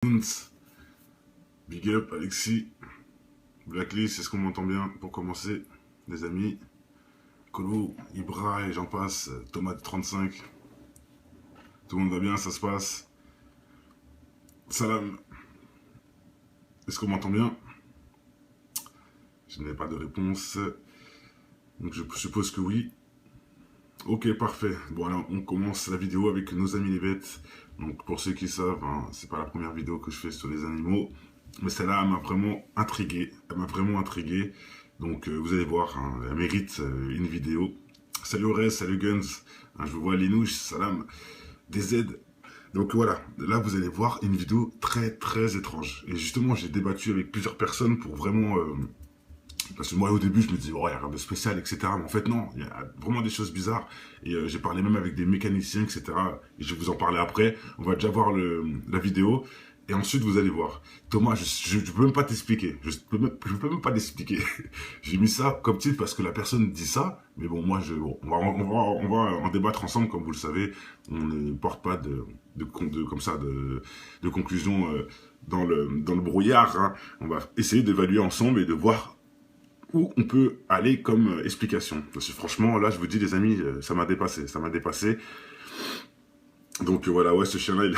Moons, Big up, Alexis, Blacklist, est-ce qu'on m'entend bien pour commencer, les amis? Colo, Ibra et j'en passe, Tomate 35, tout le monde va bien, ça se passe. Salam, est-ce qu'on m'entend bien? Je n'ai pas de réponse, donc je suppose que oui. Ok, parfait. Bon alors, on commence la vidéo avec nos amis les bêtes. Donc pour ceux qui savent, hein, c'est pas la première vidéo que je fais sur les animaux. Mais celle-là, elle m'a vraiment intrigué. Elle m'a vraiment intrigué. Donc vous allez voir, hein, elle mérite une vidéo. Salut Ores, salut Guns. Hein, je vous vois Linouche, salam. DZ. Donc voilà, là vous allez voir une vidéo très très étrange. Et justement, j'ai débattu avec plusieurs personnes pour vraiment... parce que moi, au début, je me disais, oh, il n'y a rien de spécial, etc. Mais en fait, non, il y a vraiment des choses bizarres. Et j'ai parlé même avec des mécaniciens, etc. Et je vais vous en parler après. On va déjà voir la vidéo. Et ensuite, vous allez voir. Thomas, je peux même pas t'expliquer. Je peux même pas t'expliquer. J'ai mis ça comme titre parce que la personne dit ça. Mais bon, moi, on va en débattre ensemble, comme vous le savez. On ne porte pas de conclusion dans le brouillard. Hein. On va essayer d'évaluer ensemble et de voir où on peut aller comme explication. Parce que franchement, là, je vous dis, les amis, ça m'a dépassé. Ça m'a dépassé. Donc voilà, ouais, ce chien-là,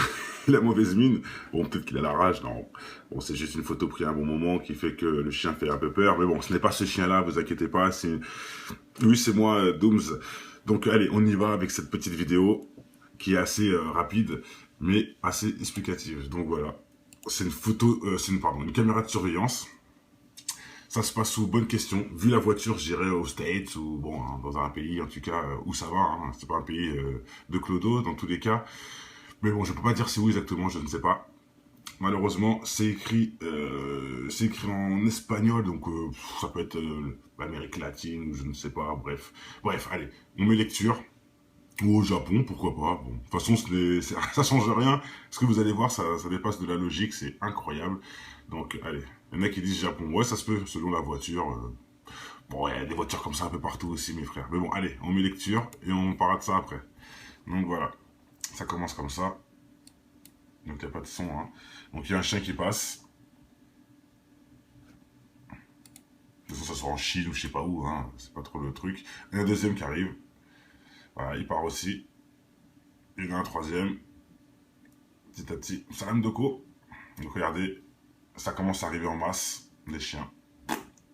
il a mauvaise mine. Bon, peut-être qu'il a la rage, non. Bon, c'est juste une photo prise à un bon moment qui fait que le chien fait un peu peur. Mais bon, ce n'est pas ce chien-là, vous inquiétez pas. Oui, c'est moi, Dooms. Donc allez, on y va avec cette petite vidéo qui est assez rapide, mais assez explicative. Donc voilà, c'est une photo, une caméra de surveillance. Ça se passe sous bonne question. Vu la voiture, j'irais aux States ou bon, hein, dans un pays en tout cas où ça va. Hein, c'est pas un pays de clodo dans tous les cas. Mais bon, je peux pas dire c'est où exactement, je ne sais pas. Malheureusement, c'est écrit en espagnol, donc ça peut être l'Amérique latine ou je ne sais pas. Bref, allez, on met lecture. Ou au Japon, pourquoi pas. Bon, de toute façon, ça change rien. Ce que vous allez voir, ça dépasse de la logique, c'est incroyable. Donc, allez, il y en a qui disent Japon. Ouais, ça se peut, selon la voiture. Bon, il y a des voitures comme ça un peu partout aussi, mes frères. Mais bon, allez, on met lecture et on parlera de ça après. Donc voilà, ça commence comme ça. Donc il n'y a pas de son. Hein. Donc il y a un chien qui passe. De toute façon, ça sera en Chine ou je sais pas où. Hein. C'est pas trop le truc. Et un deuxième qui arrive. Voilà, il part aussi. Il y en a un troisième. Petit à petit. Salam Doko. Donc regardez, ça commence à arriver en masse, les chiens.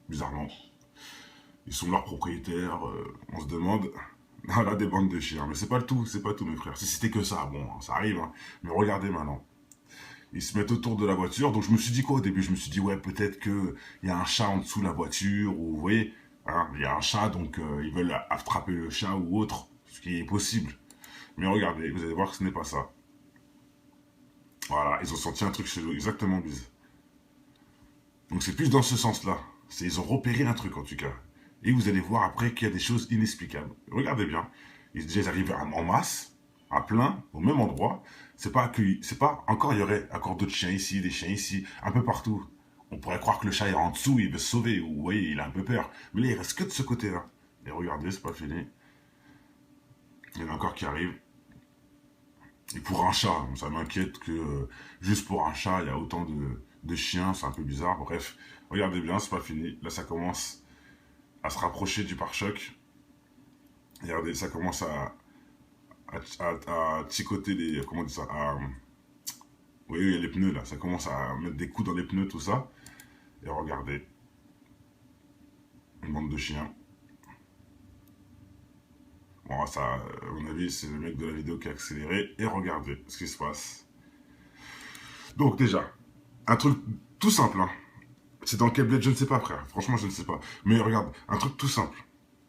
Bizarrement. Ils sont leurs propriétaires. On se demande. Voilà des bandes de chiens. Mais c'est pas le tout, c'est pas tout mes frères. Si c'était que ça, bon, ça arrive. Hein. Mais regardez maintenant. Ils se mettent autour de la voiture. Donc je me suis dit quoi au début? Je me suis dit ouais, peut-être qu'il y a un chat en dessous de la voiture. Ou vous voyez, hein, il y a un chat, donc ils veulent attraper le chat ou autre. Ce qui est possible. Mais regardez, vous allez voir que ce n'est pas ça. Voilà, ils ont senti un truc chez eux, exactement bise. Donc c'est plus dans ce sens-là. Ils ont repéré un truc en tout cas. Et vous allez voir après qu'il y a des choses inexplicables. Regardez bien. Ils arrivent en masse, à plein, au même endroit. C'est pas encore, il y aurait encore d'autres chiens ici, des chiens ici, un peu partout. On pourrait croire que le chat est en dessous, il veut se sauver, ou vous voyez, il a un peu peur. Mais là, il reste que de ce côté-là. Et regardez, c'est pas fini. Il y en a encore qui arrivent. Et pour un chat, ça m'inquiète que juste pour un chat, il y a autant de chiens, c'est un peu bizarre. Bref, regardez bien, c'est pas fini. Là, ça commence à se rapprocher du pare-choc. Regardez, ça commence à chicoter les... Comment on dit ça oui, il y a les pneus là. Ça commence à mettre des coups dans les pneus, tout ça. Et regardez. Une bande de chiens. Bon, ça, à mon avis, c'est le mec de la vidéo qui a accéléré. Et regardez ce qui se passe. Donc déjà, un truc tout simple. Hein. C'est dans quel bled, je ne sais pas, frère. Franchement, je ne sais pas. Mais regarde, un truc tout simple.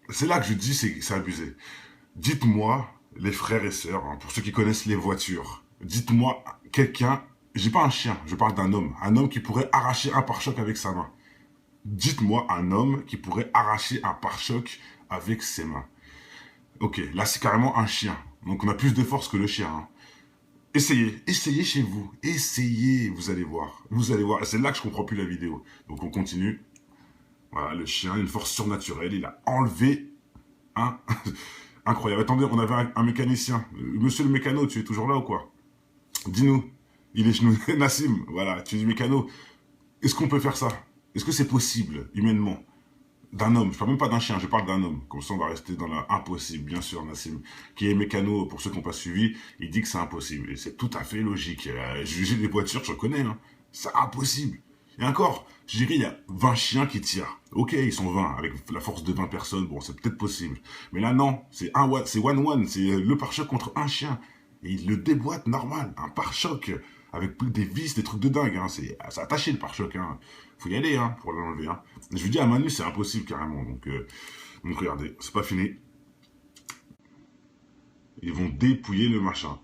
C'est là que je dis c'est abusé. Dites-moi, les frères et sœurs, hein, pour ceux qui connaissent les voitures, dites-moi quelqu'un, j'ai pas un chien, je parle d'un homme qui pourrait arracher un pare-choc avec sa main. Dites-moi un homme qui pourrait arracher un pare-choc avec ses mains. Ok, là c'est carrément un chien. Donc on a plus de force que le chien. Hein. Essayez chez vous. Essayez, vous allez voir. Vous allez voir. C'est là que je comprends plus la vidéo. Donc on continue. Voilà, le chien, une force surnaturelle. Il a enlevé un... Incroyable. Attendez, on avait un mécanicien. Monsieur le mécano, tu es toujours là ou quoi? Dis-nous. Il est genou. Nassim, voilà, tu dis mécano. Est-ce qu'on peut faire ça? Est-ce que c'est possible, humainement? D'un homme, je parle même pas d'un chien, je parle d'un homme. Comme ça, on va rester dans l'impossible, bien sûr, Nassim. Qui est mécano, pour ceux qui n'ont pas suivi, il dit que c'est impossible. Et c'est tout à fait logique. Juger les voitures, je connais, hein. C'est impossible. Et encore, je dirais, il y a 20 chiens qui tirent. Ok, ils sont 20, avec la force de 20 personnes, bon, c'est peut-être possible. Mais là, non, c'est one-one, c'est le pare-choc contre un chien. Et il le déboîte normal, un pare-choc, avec des vis, des trucs de dingue, hein. C'est attaché le pare-choc, hein. Faut y aller, hein, pour l'enlever, hein. Je lui dis à Manu, c'est impossible, carrément. Donc regardez, c'est pas fini. Ils vont dépouiller le machin.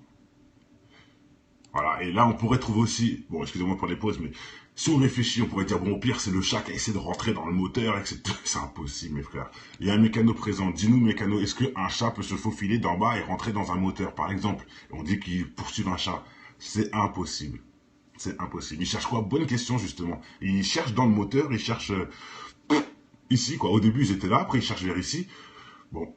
Voilà, et là, on pourrait trouver aussi, bon, excusez-moi pour les pauses, mais si on réfléchit, on pourrait dire, bon, au pire, c'est le chat qui a essayé de rentrer dans le moteur, etc. C'est impossible, mes frères. Il y a un mécano présent. Dis-nous, mécano, est-ce qu'un chat peut se faufiler d'en bas et rentrer dans un moteur, par exemple? On dit qu'il poursuit un chat. C'est impossible. C'est impossible. Il cherche quoi? Bonne question, justement. Il cherche dans le moteur, il cherche ici, quoi. Au début, ils étaient là, après, ils cherchent vers ici. Bon.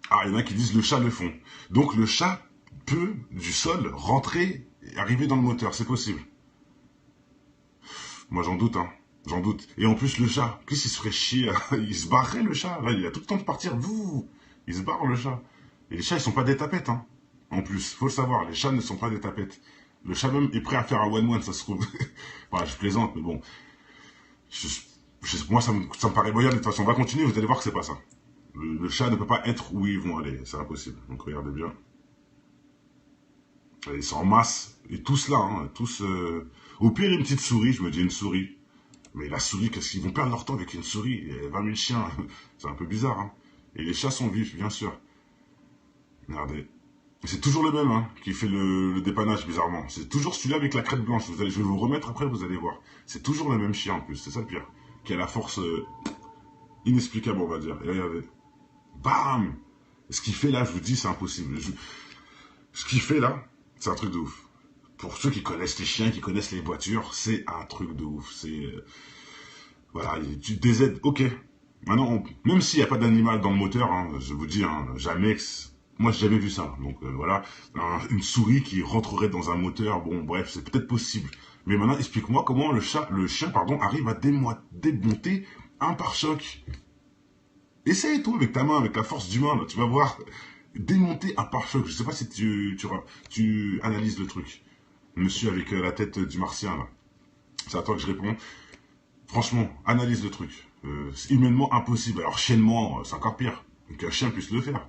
Ah, il y en a qui disent le chat le fond. Donc, le chat peut, du sol, rentrer et arriver dans le moteur. C'est possible. Moi, j'en doute, hein. J'en doute. Et en plus, le chat, qu'est-ce qu'il se ferait chier? Il se barrerait, le chat. Là, il a tout le temps de partir. Vous, il se barre, le chat. Et les chats, ils sont pas des tapettes, hein. En plus, faut le savoir, les chats ne sont pas des tapettes. Le chat même est prêt à faire un one-one, ça se trouve. Voilà, je plaisante, mais bon. Moi, ça me paraît moyen. De toute façon, on va continuer, vous allez voir que c'est pas ça. Le chat ne peut pas être où ils vont aller. C'est impossible. Donc, regardez bien. Ils sont en masse. Et tous là, hein, tous... Au pire, une petite souris, je me dis une souris. Mais la souris, qu'est-ce qu'ils vont perdre leur temps avec une souris? Il y a 20 000 chiens. C'est un peu bizarre, hein. Et les chats sont vifs, bien sûr. Regardez. C'est toujours le même, hein, qui fait le dépannage, bizarrement. C'est toujours celui-là avec la crête blanche. Je vais vous remettre après, vous allez voir. C'est toujours le même chien, en plus. C'est ça le pire. Qui a la force inexplicable, on va dire. Et regardez. Bam! Ce qu'il fait là, je vous dis, c'est impossible. Ce qu'il fait là, c'est un truc de ouf. Pour ceux qui connaissent les chiens, qui connaissent les voitures, c'est un truc de ouf. C'est... voilà, tu DZ, ok. Maintenant, même s'il n'y a pas d'animal dans le moteur, hein, je vous dis, hein, jamais... Moi, j'ai jamais vu ça. Donc voilà, une souris qui rentrerait dans un moteur, bon, bref, c'est peut-être possible. Mais maintenant, explique-moi comment le chien, pardon, arrive à démonter un pare-choc. Essaye, toi, avec ta main, avec la force d'humain, là, tu vas voir. Démonter un pare-choc. Je sais pas si tu analyses le truc. Monsieur avec la tête du martien, là. C'est à toi que je réponds. Franchement, analyse le truc. C'est humainement impossible. Alors, chiennement, c'est encore pire. Qu'un chien puisse le faire.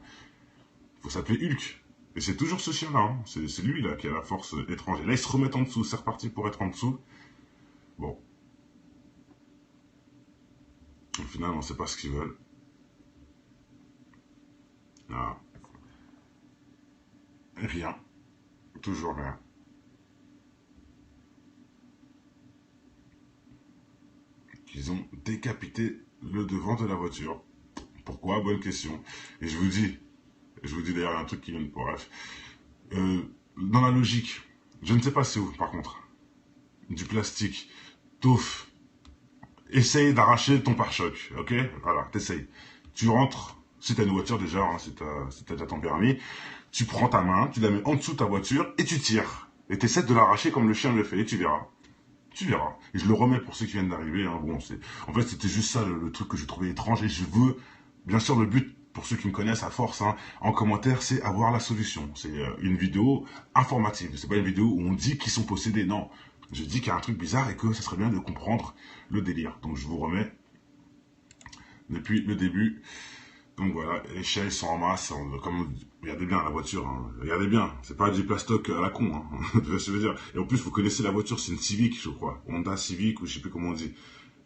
Faut s'appeler Hulk. Et c'est toujours ce chien-là. Hein. C'est lui, là, qui a la force étrangère. Là, ils se remettent en dessous. C'est reparti pour être en dessous. Bon. Au final, on ne sait pas ce qu'ils veulent. Ah. Rien. Toujours rien. Ils ont décapité le devant de la voiture. Pourquoi? Bonne question. Et je vous dis d'ailleurs un truc qui vient de... Bref. Dans la logique, je ne sais pas c'est où, par contre. Du plastique. Touf. Essaye d'arracher ton pare-choc, ok? Voilà, t'essayes. Tu rentres, si t'as une voiture déjà, hein, si t'as déjà ton permis, tu prends ta main, tu la mets en dessous de ta voiture et tu tires. Et t'essaies de l'arracher comme le chien le fait, et tu verras. Tu verras. Et je le remets pour ceux qui viennent d'arriver. Hein. Bon, en fait, c'était juste ça le truc que je trouvais étrange. Et je veux, bien sûr, le but, pour ceux qui me connaissent à force, hein, en commentaire, c'est avoir la solution. C'est une vidéo informative. C'est pas une vidéo où on dit qu'ils sont possédés. Non. Je dis qu'il y a un truc bizarre et que ça serait bien de comprendre le délire. Donc, je vous remets depuis le début. Donc voilà, les chiens ils sont en masse, comme regardez bien la voiture, hein. Regardez bien, c'est pas du plastoc à la con, hein. Tu vois ce que je veux dire. Et en plus vous connaissez la voiture, c'est une Civic je crois, Honda Civic ou je sais plus comment on dit.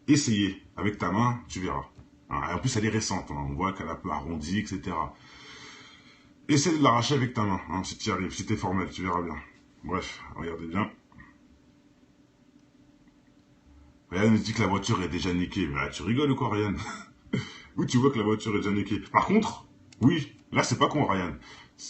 Essayez, avec ta main, tu verras. Hein, et en plus elle est récente, hein. On voit qu'elle est un peu arrondie, etc. Essaye de l'arracher avec ta main, hein, si tu y arrives, si t'es formel, tu verras bien. Bref, regardez bien. Ryan nous dit que la voiture est déjà niquée, mais là, tu rigoles ou quoi Ryan? Où tu vois que la voiture est déjà niquée. Par contre, oui, là c'est pas con Ryan.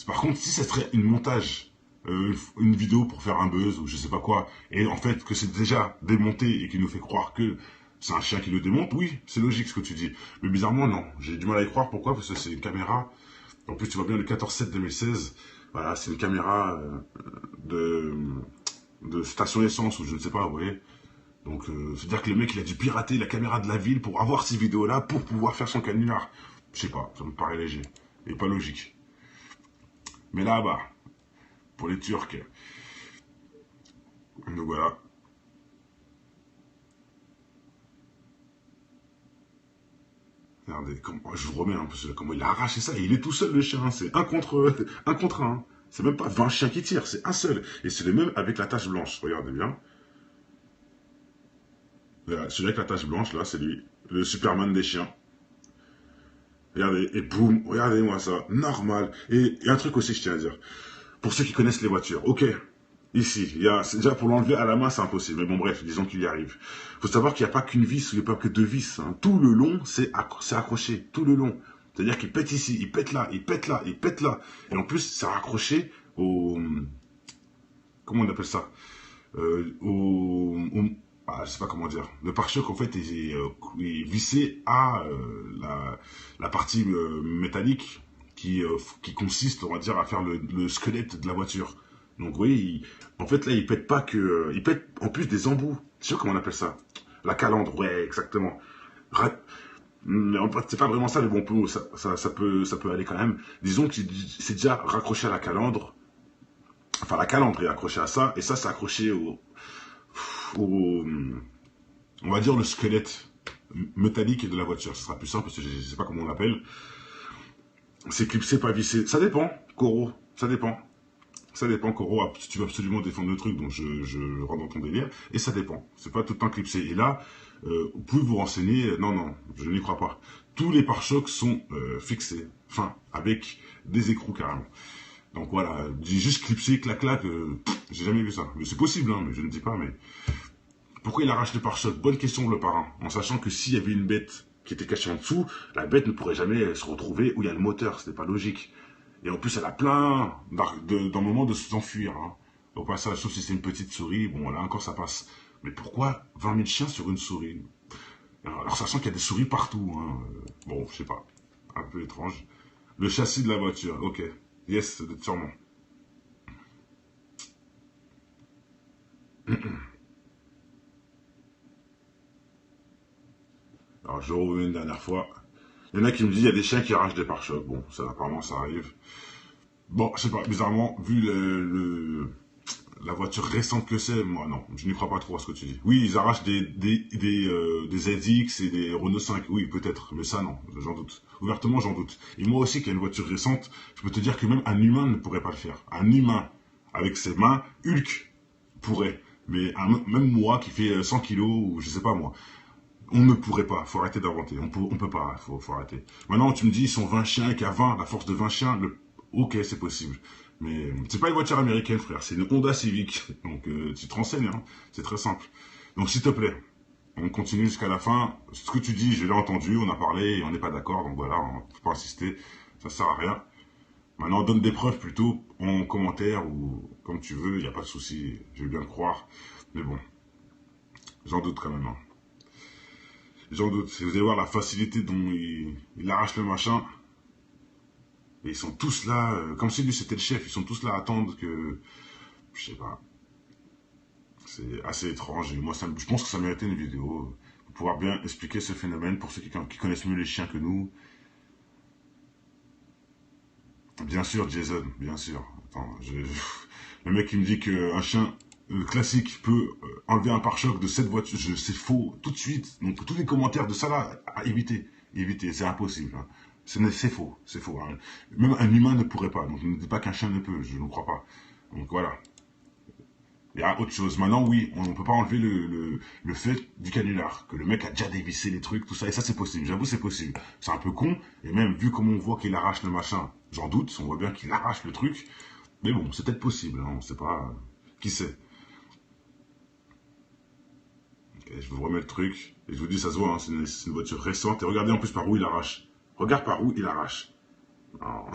Par contre, si ça serait une montage, une vidéo pour faire un buzz ou je sais pas quoi, et en fait que c'est déjà démonté et qui nous fait croire que c'est un chien qui le démonte, oui, c'est logique ce que tu dis. Mais bizarrement, non. J'ai du mal à y croire. Pourquoi? Parce que c'est une caméra. En plus, tu vois bien le 14/7/2016. Voilà, c'est une caméra de de station essence ou je ne sais pas, vous voyez. Donc, c'est-à-dire que le mec, il a dû pirater la caméra de la ville pour avoir ces vidéos-là pour pouvoir faire son canular. Je sais pas, ça me paraît léger et pas logique. Mais là-bas, pour les Turcs, donc voilà. Regardez, je vous remets un peu comment il a arraché ça. Et il est tout seul, le chien. Hein. C'est un contre un. C'est même pas 20 chiens qui tirent, c'est un seul. Et c'est le même avec la tache blanche. Regardez bien. Celui avec la tache blanche, là, c'est lui. Le Superman des chiens. Regardez, et boum, regardez-moi ça. Normal. Et un truc aussi, je tiens à dire. Pour ceux qui connaissent les voitures, ok. Ici, déjà pour l'enlever à la main, c'est impossible. Mais bon, bref, disons qu'il y arrive. Il faut savoir qu'il n'y a pas qu'une vis, il n'y a pas que deux vis. Hein. Tout le long, c'est accroché. Tout le long. C'est-à-dire qu'il pète ici, il pète là, il pète là, il pète là. Et en plus, c'est raccroché au... Comment on appelle ça je sais pas comment dire. Le pare-choc, en fait, est vissé à la partie métallique qui consiste, on va dire, à faire le squelette de la voiture. Donc, oui, en fait, là, il pète pas que... il pète en plus des embouts. Tu sais comment on appelle ça? La calandre, ouais, exactement. C'est pas vraiment ça, mais bon, ça peut aller quand même. Disons que c'est déjà raccroché à la calandre. Enfin, la calandre est accrochée à ça, et ça, c'est accroché au, on va dire, le squelette métallique de la voiture. Ce sera plus simple, parce que je ne sais pas comment on l'appelle. C'est clipsé, pas vissé. Ça dépend, Koro, ça dépend. Ça dépend, Koro, si tu veux absolument défendre le truc, donc je rentre dans ton délire. Et ça dépend. C'est pas tout le temps clipsé. Et là, vous pouvez vous renseigner. Non, non, je n'y crois pas. Tous les pare-chocs sont fixés. Enfin, avec des écrous carrément. Donc voilà, dis juste clipsé, clac-clac, j'ai jamais vu ça. Mais c'est possible, hein, mais je ne dis pas, mais... Pourquoi il arrache le pare-choc? Bonne question, le parrain. En sachant que s'il y avait une bête qui était cachée en dessous, la bête ne pourrait jamais se retrouver où il y a le moteur, c'était pas logique. Et en plus, elle a plein dans le moment de s'enfuir. Hein. Au passage, sauf si c'est une petite souris, bon là encore ça passe. Mais pourquoi 20 000 chiens sur une souris? Alors sachant qu'il y a des souris partout. Hein. Bon, je sais pas. Un peu étrange. Le châssis de la voiture, ok. Yes, sûrement. Alors je reviens une dernière fois. Il y en a qui me disent il y a des chiens qui arrachent des pare-chocs. Bon, ça apparemment ça arrive. Bon, je sais pas, bizarrement, vu la voiture récente que c'est, moi non, je n'y crois pas trop à ce que tu dis. Oui, ils arrachent des ZX et des Renault 5, oui, peut-être, mais ça non, j'en doute. Ouvertement, j'en doute. Et moi aussi, qui a une voiture récente, je peux te dire que même un humain ne pourrait pas le faire. Un humain, avec ses mains, Hulk pourrait. Mais même moi, qui fait 100 kilos, ou je sais pas moi, on ne pourrait pas, faut arrêter d'inventer, on peut pas, faut arrêter. Maintenant, tu me dis, ils sont 20 chiens et qu'à 20, la force de 20 chiens, ok, c'est possible. Mais c'est pas une voiture américaine, frère, c'est une Honda Civic. Donc tu te renseignes, hein. C'est très simple. Donc s'il te plaît, on continue jusqu'à la fin. Ce que tu dis, je l'ai entendu, on a parlé et on n'est pas d'accord, donc voilà, on ne peut pas insister, ça sert à rien. Maintenant, donne des preuves plutôt en commentaire ou comme tu veux, il n'y a pas de souci, je vais bien le croire. Mais bon, j'en doute quand même. Hein. J'en doute. Si vous allez voir la facilité dont il arrache le machin, et ils sont tous là, comme si lui c'était le chef, ils sont tous là à attendre que... Je sais pas. C'est assez étrange. Et moi, je pense que ça méritait une vidéo. Pour pouvoir bien expliquer ce phénomène pour ceux qui connaissent mieux les chiens que nous. Bien sûr, Jason, bien sûr. Attends, le mec qui me dit qu'un chien classique peut enlever un pare-choc de cette voiture, c'est faux tout de suite. Donc tous les commentaires de ça là, à éviter. Éviter, c'est impossible. Hein. C'est faux, c'est faux. Hein. Même un humain ne pourrait pas. Donc ne dis pas qu'un chien ne peut, je ne crois pas. Donc voilà. Il y a autre chose. Maintenant, oui, on ne peut pas enlever le fait du canular, que le mec a déjà dévissé les trucs, tout ça, et ça c'est possible. J'avoue, c'est possible. C'est un peu con, et même vu comment on voit qu'il arrache le machin, j'en doute, on voit bien qu'il arrache le truc, mais bon, c'est peut-être possible, hein, on sait pas. Qui sait? Okay, je vous remets le truc, et je vous dis, ça se voit, hein, c'est une voiture récente, et regardez en plus par où il arrache. Regarde par où il arrache. Non,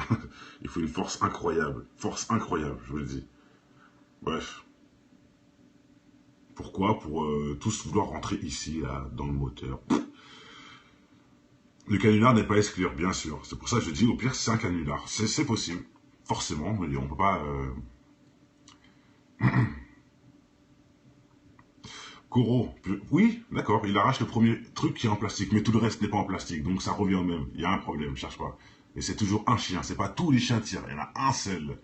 il faut une force incroyable, je vous le dis. Bref. Pourquoi? Pour tous vouloir rentrer ici, là, dans le moteur. Le canular n'est pas à exclure, bien sûr. C'est pour ça que je dis, au pire, c'est un canular. C'est possible. Forcément, mais on peut pas... Corot, oui, d'accord, il arrache le premier truc qui est en plastique, mais tout le reste n'est pas en plastique, donc ça revient au même. Il y a un problème, cherche pas. Et c'est toujours un chien, c'est pas tous les chiens tirent, il y en a un seul.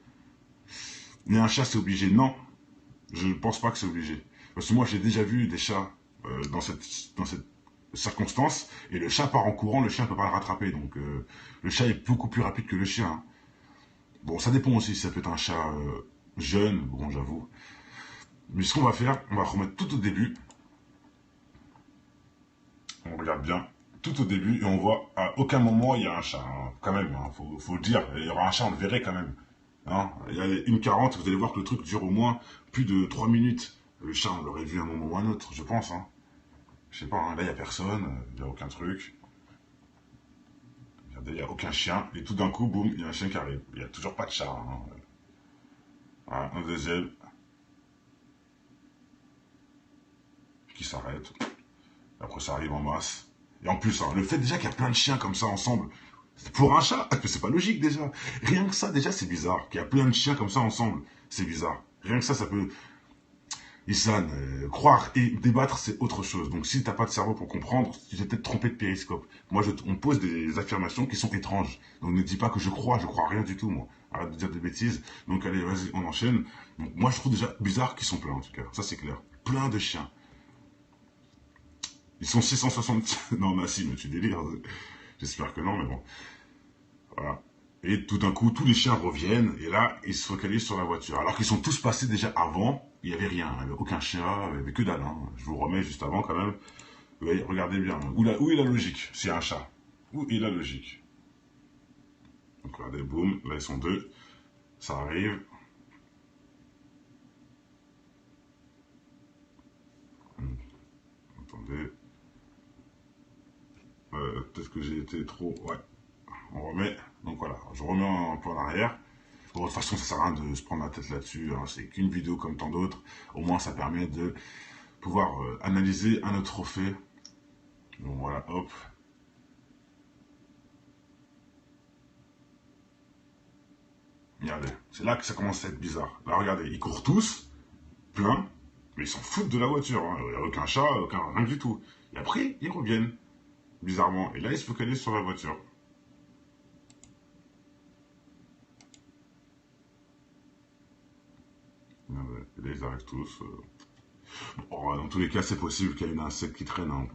Mais un chat, c'est obligé. Non, je ne pense pas que c'est obligé. Parce que moi, j'ai déjà vu des chats dans cette circonstance, et le chat part en courant, le chien ne peut pas le rattraper. Donc, le chat est beaucoup plus rapide que le chien, hein. Bon, ça dépend aussi, ça peut être un chat jeune, bon, j'avoue. Mais ce qu'on va faire, on va remettre tout au début. On regarde bien tout au début et on voit à aucun moment il y a un chat, hein. Quand même, hein, faut le dire, il y aura un chat, on le verrait quand même, hein. Il y a 1h40, vous allez voir que le truc dure au moins plus de 3 minutes. Le chat, on l'aurait vu à un moment ou à un autre, je pense, hein. Je sais pas, hein, là il n'y a personne, il n'y a aucun truc. Regardez, il n'y a aucun chien, et tout d'un coup, boum, il y a un chien qui arrive. Il n'y a toujours pas de chat, hein. Voilà, un deuxième qui s'arrête. Après, ça arrive en masse. Et en plus, hein, le fait déjà qu'il y a plein de chiens comme ça ensemble, pour un chat, c'est pas logique déjà. Rien que ça, déjà, c'est bizarre. Qu'il y a plein de chiens comme ça ensemble, c'est bizarre. Rien que ça peut... Isan, croire et débattre, c'est autre chose. Donc si t'as pas de cerveau pour comprendre, tu t'es peut-être trompé de périscope. Moi, on pose des affirmations qui sont étranges. Donc ne dis pas que je crois rien du tout, moi. Arrête de dire des bêtises. Donc allez, vas-y, on enchaîne. Donc, moi, je trouve déjà bizarre qu'ils sont pleins, en tout cas. Ça, c'est clair. Plein de chiens. Ils sont 660... Non, Nassim, tu délires. J'espère que non, mais bon. Voilà. Et tout d'un coup, tous les chiens reviennent, et là, ils se focalisent sur la voiture. Alors qu'ils sont tous passés déjà avant, il n'y avait rien, il n'y avait aucun chien, il n'y avait que dalle, hein. Je vous remets juste avant quand même. Oui, regardez bien, où est la logique, s'il y a un chat? Où est la logique? Donc regardez, boum, là ils sont deux, ça arrive. Attendez. Peut-être que j'ai été trop... Ouais, on remet. Donc voilà, je remets un peu en arrière. Bon, de toute façon, ça sert à rien de se prendre la tête là-dessus, hein. C'est qu'une vidéo comme tant d'autres. Au moins, ça permet de pouvoir analyser un autre trophée. Donc voilà, hop. Regardez, c'est là que ça commence à être bizarre. Là, regardez, ils courent tous, plein, mais ils s'en foutent de la voiture, hein. Il n'y a aucun chat, rien du tout. Et après, ils reviennent, bizarrement. Et là, ils se focalisent sur la voiture. Regardez, et là, ils arrivent tous. Bon, dans tous les cas, c'est possible qu'il y ait une insecte qui traîne, hein.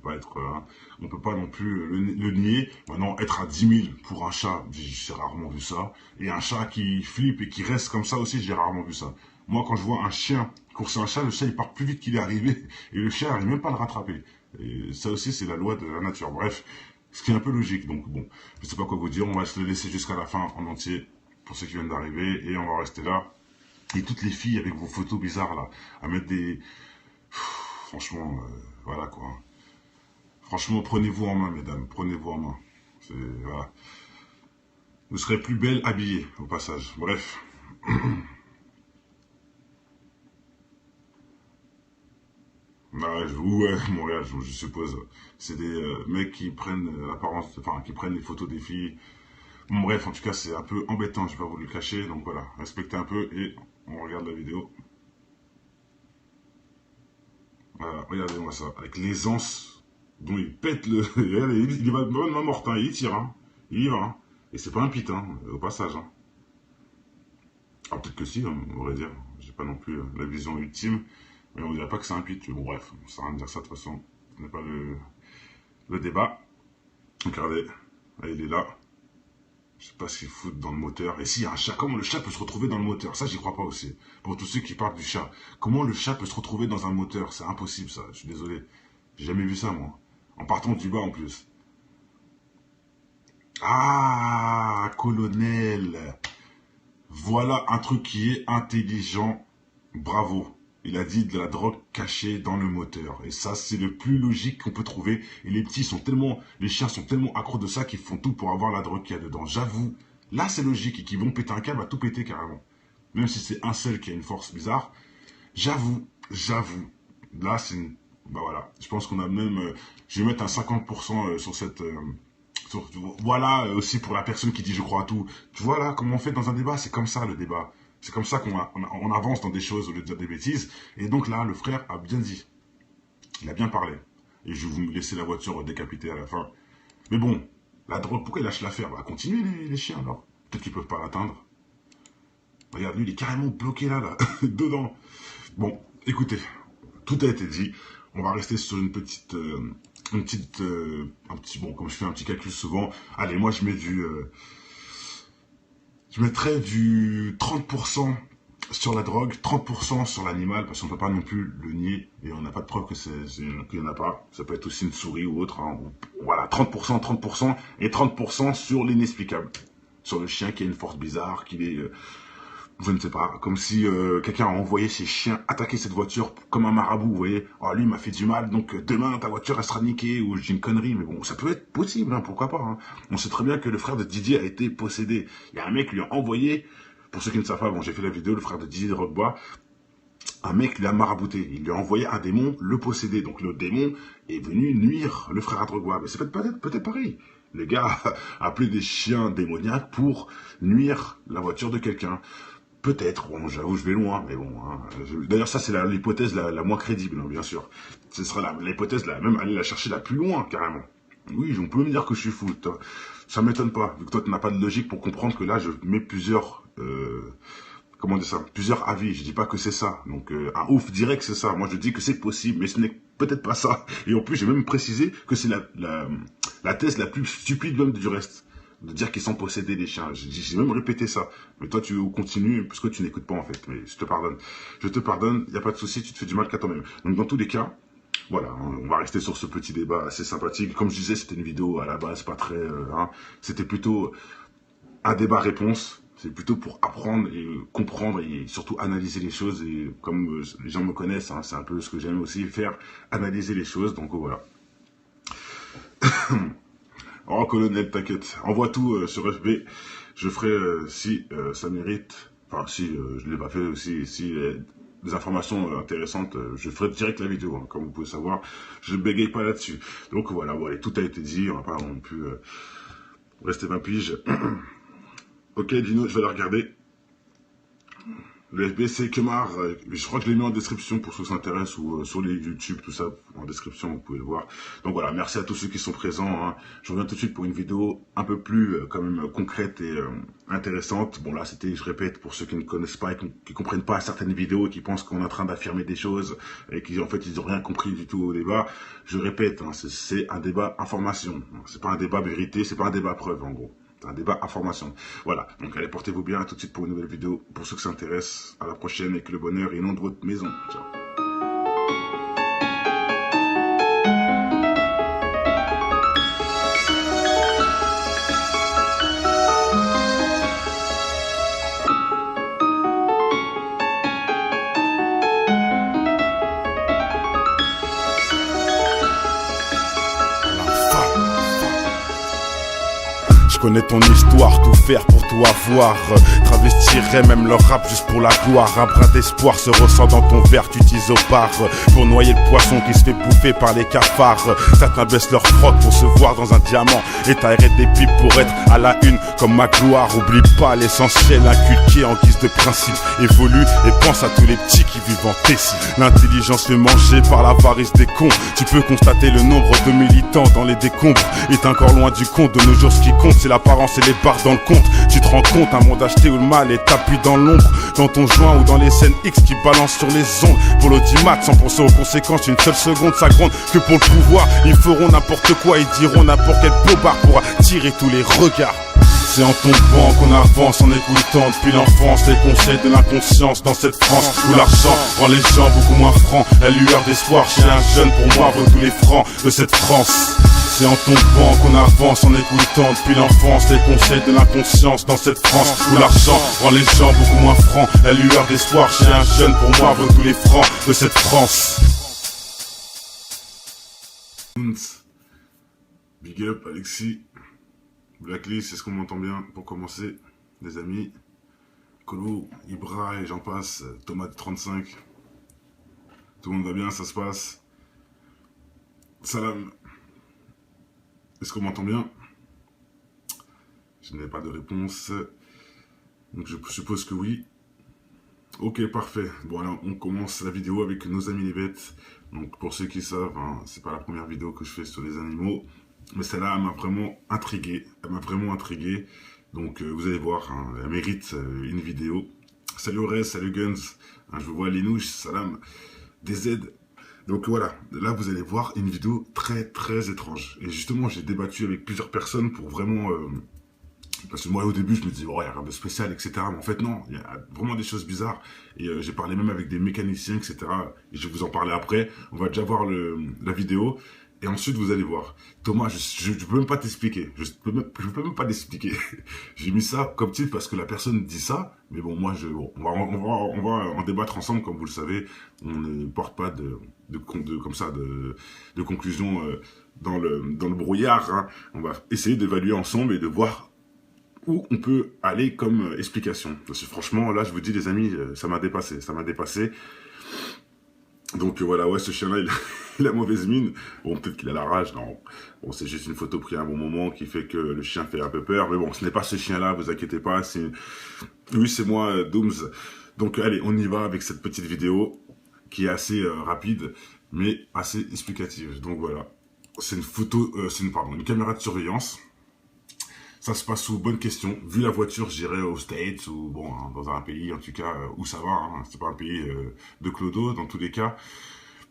On peut pas non plus le nier. Maintenant, être à 10 000 pour un chat, j'ai rarement vu ça. Et un chat qui flippe et qui reste comme ça aussi, j'ai rarement vu ça. Moi, quand je vois un chien courser un chat, le chat il part plus vite qu'il est arrivé et le chien n'arrive même pas à le rattraper. Et ça aussi, c'est la loi de la nature. Bref, ce qui est un peu logique. Donc bon, je sais pas quoi vous dire. On va se le laisser jusqu'à la fin en entier pour ceux qui viennent d'arriver et on va rester là. Et toutes les filles avec vos photos bizarres là, à mettre des... Franchement, voilà quoi. Franchement, prenez-vous en main, mesdames. Prenez-vous en main. Voilà. Vous serez plus belle habillée, au passage. Bref. Ouais, Montréal, je suppose. C'est des mecs qui prennent l'apparence, enfin, qui prennent les photos des filles. Bon, bref, en tout cas, c'est un peu embêtant, je vais pas vous le cacher. Donc voilà, respectez un peu et on regarde la vidéo. Voilà, regardez-moi ça. Avec l'aisance dont il pète le... Regardez, il va de main morte, hein. Il tire, hein. Il y va, hein. Et c'est pas un pit, hein, au passage, hein. Ah, peut-être que si, hein, on va dire. J'ai pas non plus la vision ultime. Mais on dirait pas que c'est un pit. Mais bon, bref, on sert à rien de dire ça de toute façon. Ce n'est pas le débat. Regardez, là, il est là. Je sais pas ce qu'il fout dans le moteur. Et s'il y a un chat, comment le chat peut se retrouver dans le moteur? Ça, j'y crois pas aussi. Pour tous ceux qui parlent du chat. Comment le chat peut se retrouver dans un moteur? C'est impossible, ça. Je suis désolé. J'ai jamais vu ça, moi. En partant du bas, en plus. Ah, colonel. Voilà un truc qui est intelligent. Bravo. Il a dit de la drogue cachée dans le moteur. Et ça, c'est le plus logique qu'on peut trouver. Et les chiens sont tellement accros de ça qu'ils font tout pour avoir la drogue qu'il y a dedans. J'avoue, là, c'est logique. Et qu'ils vont péter un câble à tout péter carrément. Même si c'est un seul qui a une force bizarre. J'avoue. Là, c'est une... Bah voilà. Je pense qu'on a même... je vais mettre un 50% sur cette... voilà, aussi pour la personne qui dit je crois à tout. Tu vois là, comment on fait dans un débat? C'est comme ça le débat. C'est comme ça qu'on avance dans des choses au lieu de dire des bêtises. Et donc là, le frère a bien dit. Il a bien parlé. Et je vais vous laisser la voiture décapitée à la fin. Mais bon, la drogue, pourquoi il lâche l'affaire? Bah, continuez les chiens alors. Peut-être qu'ils peuvent pas l'atteindre. Regarde, lui, il est carrément bloqué là, dedans. Bon, écoutez, tout a été dit. On va rester sur un petit, bon, comme je fais un petit calcul souvent. Allez, moi, je mettrais du 30% sur la drogue, 30% sur l'animal, parce qu'on ne peut pas non plus le nier, et on n'a pas de preuve qu'il n'y en a pas. Ça peut être aussi une souris ou autre. Hein. Voilà, 30%, 30%, et 30% sur l'inexplicable. Sur le chien qui a une force bizarre, qu'il est... je ne sais pas, comme si quelqu'un a envoyé ses chiens attaquer cette voiture comme un marabout, vous voyez. Oh, lui m'a fait du mal, donc demain ta voiture elle sera niquée, ou je dis une connerie, mais bon, ça peut être possible, hein, pourquoi pas. Hein. On sait très bien que le frère de Didier a été possédé. Il y a un mec qui lui a envoyé, pour ceux qui ne savent pas, bon j'ai fait la vidéo, le frère de Didier de Roquebois, un mec lui a marabouté, il lui a envoyé un démon le posséder, donc le démon est venu nuire le frère à Roquebois, mais c'est peut-être pareil. Le gars a appelé des chiens démoniaques pour nuire la voiture de quelqu'un. Peut-être, bon, j'avoue, je vais loin, mais bon. Hein, d'ailleurs, ça, c'est l'hypothèse la moins crédible, hein, bien sûr. Ce sera l'hypothèse, même aller la chercher la plus loin, carrément. Oui, on peut me dire que je suis fou. Ça m'étonne pas, vu que toi, tu n'as pas de logique pour comprendre que là, je mets plusieurs... comment dire ça? Plusieurs avis. Je dis pas que c'est ça. Donc, un ouf dirait que c'est ça. Moi, je dis que c'est possible, mais ce n'est peut-être pas ça. Et en plus, j'ai même précisé que c'est la thèse la plus stupide même du reste. De dire qu'ils sont possédés des chiens. J'ai même répété ça. Mais toi, tu continues parce que tu n'écoutes pas, en fait. Mais je te pardonne. Je te pardonne, il n'y a pas de souci, tu te fais du mal qu'à toi-même. Donc, dans tous les cas, voilà, on va rester sur ce petit débat assez sympathique. Comme je disais, c'était une vidéo à la base, pas très... hein, c'était plutôt un débat-réponse. C'est plutôt pour apprendre et comprendre et surtout analyser les choses. Et comme les gens me connaissent, hein, c'est un peu ce que j'aime aussi faire, analyser les choses. Donc, voilà. Oh, colonel, t'inquiète. Envoie tout sur FB. Je ferai, si ça mérite, enfin, si je ne l'ai pas fait aussi, si des informations intéressantes, je ferai direct la vidéo, hein, comme vous pouvez savoir. Je ne bégaye pas là-dessus. Donc voilà, voilà, tout a été dit. On va pas non plus rester 20 piges. Ok, Dino, je vais la regarder. Le FBC Kemar, je crois que je l'ai mis en description pour ceux qui s'intéressent ou sur les YouTube, tout ça, en description, vous pouvez le voir. Donc voilà, merci à tous ceux qui sont présents. Hein. Je reviens tout de suite pour une vidéo un peu plus quand même concrète et intéressante. Bon là, c'était, je répète, pour ceux qui ne connaissent pas et qui comprennent pas certaines vidéos, qui pensent qu'on est en train d'affirmer des choses et qui en fait ils n'ont rien compris du tout au débat. Je répète, hein, c'est un débat information. C'est pas un débat vérité, c'est pas un débat preuve en gros. Un débat information. Voilà, donc allez, portez-vous bien, à tout de suite pour une nouvelle vidéo. Pour ceux qui s'intéressent, à la prochaine et que le bonheur inonde votre maison. Ciao. Je connais ton histoire, tout faire pour tout avoir. Travestirais même leur rap juste pour la gloire. Un brin d'espoir se ressent dans ton verre, tu t'isopares pour noyer le poisson qui se fait bouffer par les cafards. Certains baissent leur froc pour se voir dans un diamant et t'arrêtes des pipes pour être à la une comme ma gloire. Oublie pas l'essentiel inculqué en guise de principe. Évolue et pense à tous les petits qui vivent en Tessie. L'intelligence fait manger par l'avarice des cons. Tu peux constater le nombre de militants dans les décombres est encore loin du compte. De nos jours ce qui compte c'est l'apparence et les barres dans le compte. Tu te rends compte, un monde acheté où le mal est tapis dans l'ombre, dans ton joint ou dans les scènes X qui balancent sur les ondes. Pour l'audimat, sans penser aux conséquences, une seule seconde ça gronde. Que pour le pouvoir, ils feront n'importe quoi, ils diront n'importe quel bobard pour attirer tous les regards. C'est en tombant qu'on avance en écoutant depuis l'enfance les conseils de l'inconscience dans cette France où l'argent rend les gens beaucoup moins francs. La lueur d'espoir chez un jeune pour moi vaut tous les francs de cette France. C'est en tombant qu'on avance en écoutant depuis l'enfance les conseils de l'inconscience dans cette France où l'argent rend les gens beaucoup moins francs. La lueur d'espoir chez un jeune pour moi vaut tous les francs de cette France. Big up Alexis. Blacklist, est-ce qu'on m'entend bien pour commencer, les amis? Colo, Ibra et j'en passe, Tomate 35. Tout le monde va bien, ça se passe. Salam. Est-ce qu'on m'entend bien? Je n'ai pas de réponse. Donc je suppose que oui. Ok, parfait. Bon alors, on commence la vidéo avec nos amis les bêtes. Donc pour ceux qui savent, hein, c'est pas la première vidéo que je fais sur les animaux. Mais celle-là, elle m'a vraiment intrigué. Elle m'a vraiment intrigué. Donc vous allez voir, hein, elle mérite une vidéo. Salut Ores, salut Guns. Hein, je vous vois Linouche, salam. DZ. Donc voilà, là vous allez voir une vidéo très très étrange. Et justement, j'ai débattu avec plusieurs personnes pour vraiment... parce que moi au début je me disais, oh il y a rien de spécial, etc. Mais en fait non, il y a vraiment des choses bizarres. Et j'ai parlé même avec des mécaniciens, etc. Et je vais vous en parler après. On va déjà voir la vidéo. Et ensuite vous allez voir. Thomas, je peux même pas t'expliquer. Je peux même pas t'expliquer. J'ai mis ça comme titre parce que la personne dit ça. Mais bon, moi, on va en débattre ensemble, comme vous le savez. On ne porte pas de conclusion dans le brouillard. Hein. On va essayer d'évaluer ensemble et de voir où on peut aller comme explication. Parce que franchement, là, je vous dis, les amis, ça m'a dépassé. Ça m'a dépassé. Donc voilà, ouais, ce chien-là, il a mauvaise mine. Bon, peut-être qu'il a la rage, non. Bon, c'est juste une photo prise à un bon moment qui fait que le chien fait un peu peur. Mais bon, ce n'est pas ce chien-là, vous inquiétez pas. Oui, c'est moi, Dooms. Donc allez, on y va avec cette petite vidéo qui est assez rapide, mais assez explicative. Donc voilà, c'est une photo, une caméra de surveillance. Ça se passe sous bonne question. Vu la voiture, je dirais aux States ou bon, hein, dans un pays en tout cas où ça va. Hein, c'est pas un pays de clodo dans tous les cas.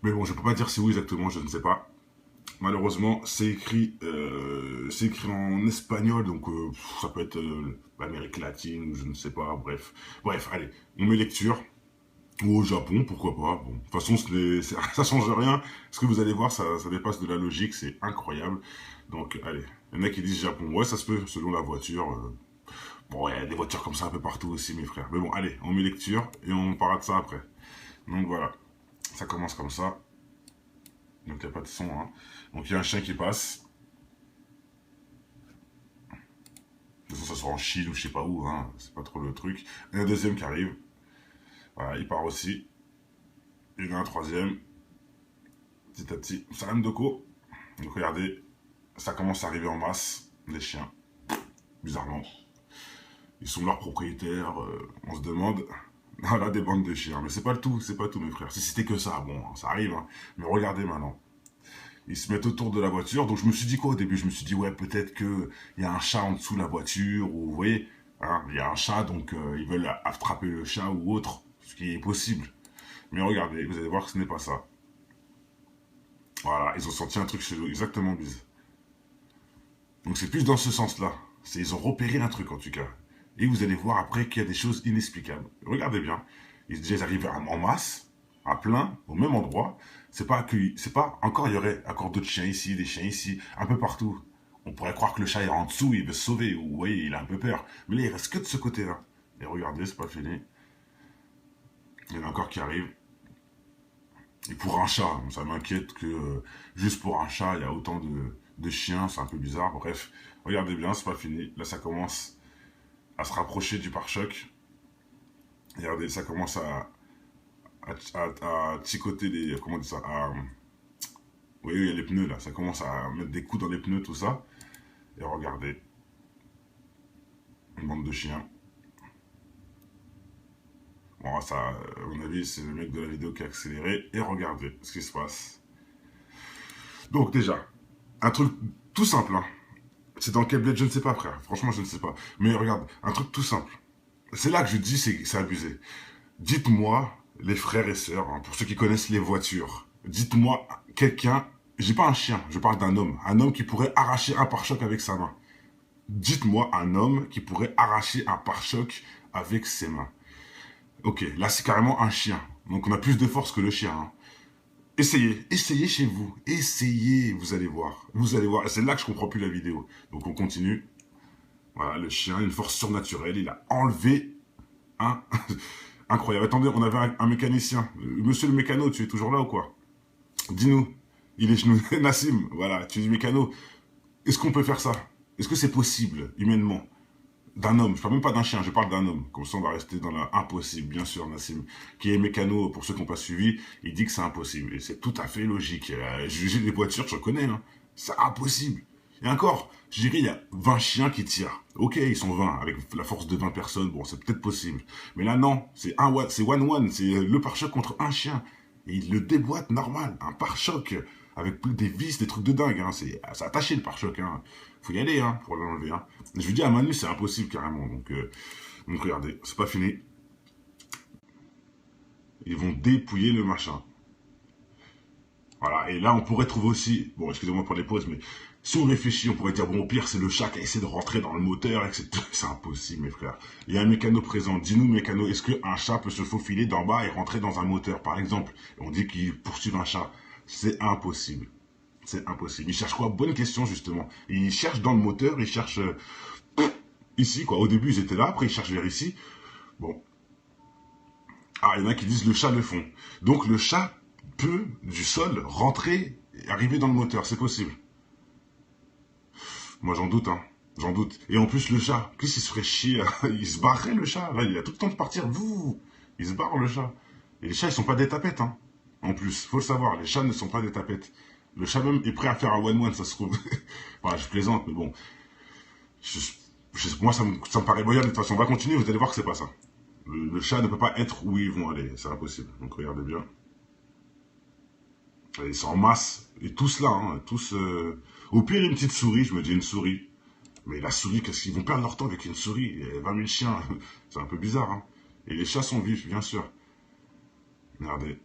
Mais bon, je peux pas dire c'est où exactement, je ne sais pas. Malheureusement, c'est écrit en espagnol, donc ça peut être l'Amérique latine ou je ne sais pas. Bref, allez, on met lecture. Ou au Japon, pourquoi pas. Bon, de toute façon, ça change rien. Ce que vous allez voir, ça dépasse de la logique, c'est incroyable. Donc, allez, il y en a qui disent Japon. Ouais, ça se peut, selon la voiture. Bon, il y a des voitures comme ça un peu partout aussi, mes frères. Mais bon, allez, on met lecture et on parlera de ça après. Donc voilà, ça commence comme ça. Donc, il n'y a pas de son. Hein. Donc, il y a un chien qui passe. De toute façon, ça sera en Chine ou je sais pas où. Hein. C'est pas trop le truc. Et un deuxième qui arrive. Voilà, il part aussi. Il y en a un troisième. Petit à petit. Salam Doko. Donc regardez, ça commence à arriver en masse, les chiens. Bizarrement. Ils sont leurs propriétaires. On se demande. Voilà, des bandes de chiens. Mais c'est pas le tout, mes frères. Si c'était que ça, bon, ça arrive. Hein. Mais regardez maintenant. Ils se mettent autour de la voiture. Donc je me suis dit quoi au début? Je me suis dit, ouais, peut-être qu'il y a un chat en dessous de la voiture. Ou vous voyez, hein, il y a un chat, donc ils veulent attraper le chat ou autre. Ce qui est possible. Mais regardez, vous allez voir que ce n'est pas ça. Voilà, ils ont senti un truc chez eux, exactement bise. Donc c'est plus dans ce sens-là. Ils ont repéré un truc en tout cas. Et vous allez voir après qu'il y a des choses inexplicables. Regardez bien. Ils arrivent en masse, à plein, au même endroit. C'est pas encore, il y aurait encore d'autres chiens ici, des chiens ici, un peu partout. On pourrait croire que le chat est en dessous, il veut se sauver, ou vous voyez, il a un peu peur. Mais là, il reste que de ce côté-là. Et regardez, c'est pas fini. Il y en a encore qui arrivent. Et pour un chat, ça m'inquiète que juste pour un chat, il y a autant de chiens, c'est un peu bizarre. Bref, regardez bien, c'est pas fini. Là, ça commence à se rapprocher du pare-choc. Regardez, ça commence à chicoter les... Comment on dit ça oui, il y a les pneus là. Ça commence à mettre des coups dans les pneus, tout ça. Et regardez. Une bande de chiens. Bon, ça, à mon avis, c'est le mec de la vidéo qui a accéléré. Et regardez ce qui se passe. Donc déjà, un truc tout simple. Hein. C'est dans quel bled, je ne sais pas, frère. Franchement, je ne sais pas. Mais regarde, un truc tout simple. C'est là que je dis c'est abusé. Dites-moi, les frères et sœurs, hein, pour ceux qui connaissent les voitures, dites-moi quelqu'un, j'ai pas un chien, je parle d'un homme qui pourrait arracher un pare-choc avec sa main. Dites-moi un homme qui pourrait arracher un pare-choc avec ses mains. Ok, là c'est carrément un chien. Donc on a plus de force que le chien. Hein. Essayez chez vous. Essayez, vous allez voir. Vous allez voir. C'est là que je comprends plus la vidéo. Donc on continue. Voilà, le chien, une force surnaturelle. Il a enlevé un... Incroyable. Attendez, on avait un mécanicien. Monsieur le mécano, tu es toujours là ou quoi? Dis-nous. Il est chez nous. Nassim, voilà, tu es mécano. Est-ce qu'on peut faire ça? Est-ce que c'est possible, humainement? D'un homme, je parle même pas d'un chien, je parle d'un homme. Comme ça, on va rester dans l'impossible, bien sûr, Nassim. Qui est mécano, pour ceux qui n'ont pas suivi, il dit que c'est impossible. Et c'est tout à fait logique. Juger les voitures, je connais, hein. C'est impossible. Et encore, je dirais, il y a 20 chiens qui tirent. Ok, ils sont 20, avec la force de 20 personnes, bon, c'est peut-être possible. Mais là, non, c'est one-one, c'est le pare-choc contre un chien. Et il le déboîte normal, un pare-choc, avec des vis, des trucs de dingue. Hein. C'est attaché le pare-choc. Hein. Faut y aller hein, pour l'enlever. Hein. Je lui dis à Manu, c'est impossible carrément. Donc regardez, c'est pas fini. Ils vont dépouiller le machin. Voilà, et là on pourrait trouver aussi, bon excusez-moi pour les pauses, mais si on réfléchit, on pourrait dire, bon au pire c'est le chat qui a essayé de rentrer dans le moteur, etc. C'est impossible mes frères. Il y a un mécano présent, dis-nous mécano, est-ce qu'un chat peut se faufiler d'en bas et rentrer dans un moteur par exemple? On dit qu'il poursuit un chat, c'est impossible. C'est impossible. Il cherche quoi? Bonne question justement. Il cherche dans le moteur, il cherche ici quoi. Au début ils étaient là, après ils cherchent vers ici. Bon. Ah, il y en a qui disent le chat le fond. Donc le chat peut, du sol, rentrer et arriver dans le moteur. C'est possible. Moi, j'en doute, hein. J'en doute. Et en plus, le chat, qu'est-ce qu'il se ferait chier? Il se barrerait, le chat. Là, il a tout le temps de partir. Il se barre, le chat. Et les chats, ils sont pas des tapettes, hein. En plus, faut le savoir, les chats ne sont pas des tapettes. Le chat même est prêt à faire un one-one, ça se trouve. Enfin, je plaisante, mais bon. Moi, ça me paraît moyen. De toute façon, on va continuer, vous allez voir que c'est pas ça. Le chat ne peut pas être où ils vont aller, c'est impossible. Donc regardez bien. Ils sont en masse, et tous là, hein, tous... Au pire, une petite souris, je me dis une souris. Mais la souris, qu'est-ce qu'ils vont perdre leur temps avec une souris? Il y a 20 000 chiens, c'est un peu bizarre. Hein. Et les chats sont vifs, bien sûr. Regardez.